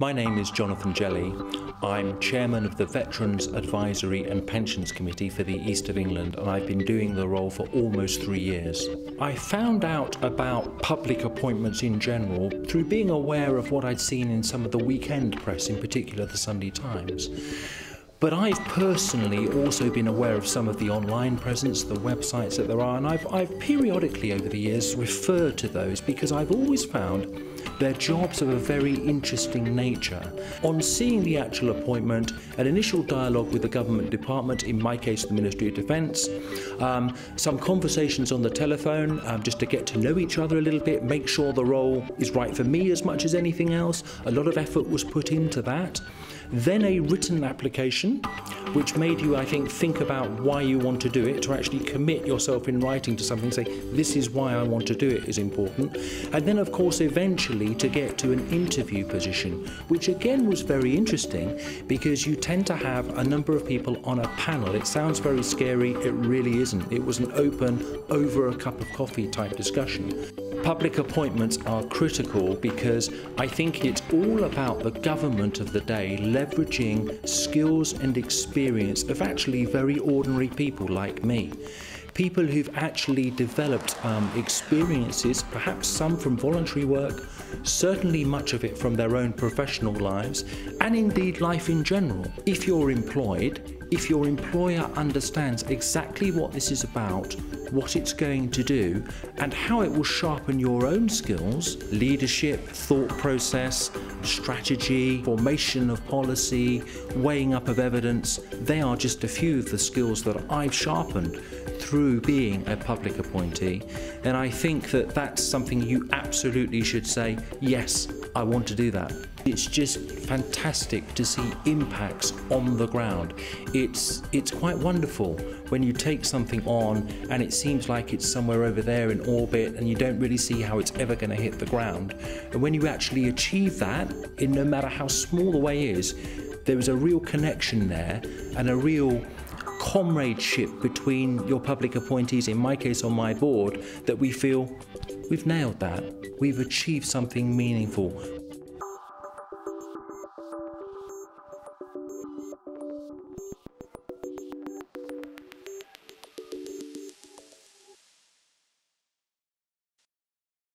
My name is Jonathan Jelley. I'm chairman of the Veterans Advisory and Pensions Committee for the East of England, and I've been doing the role for almost 3 years. I found out about public appointments in general through being aware of what I'd seen in some of the weekend press, in particular the Sunday Times. But I've personally also been aware of some of the online presence, the websites that there are, and I've periodically over the years referred to those because I've always found they're jobs of a very interesting nature. On seeing the actual appointment, an initial dialogue with the government department, in my case the Ministry of Defence, some conversations on the telephone just to get to know each other a little bit, make sure the role is right for me as much as anything else. A lot of effort was put into that. Then a written application, which made you, I think about why you want to do it, to actually commit yourself in writing to something, say, this is why I want to do it, is important. And then, of course, eventually to get to an interview position, which again was very interesting because you tend to have a number of people on a panel. It sounds very scary, it really isn't. It was an open, over a cup of coffee type discussion. Public appointments are critical because I think it's all about the government of the day leveraging skills and experience of actually very ordinary people like me. People who've actually developed experiences, perhaps some from voluntary work, certainly much of it from their own professional lives, and indeed life in general. If you're employed, if your employer understands exactly what this is about, what it's going to do, and how it will sharpen your own skills, leadership, thought process, strategy, formation of policy, weighing up of evidence, they are just a few of the skills that I've sharpened through being a public appointee. And I think that that's something you absolutely should say, yes, I want to do that. It's just fantastic to see impacts on the ground. It's quite wonderful when you take something on and it seems like it's somewhere over there in orbit and you don't really see how it's ever going to hit the ground. And when you actually achieve that, in no matter how small the way is, there is a real connection there and a real comradeship between your public appointees, in my case on my board, that we feel we've nailed that. We've achieved something meaningful.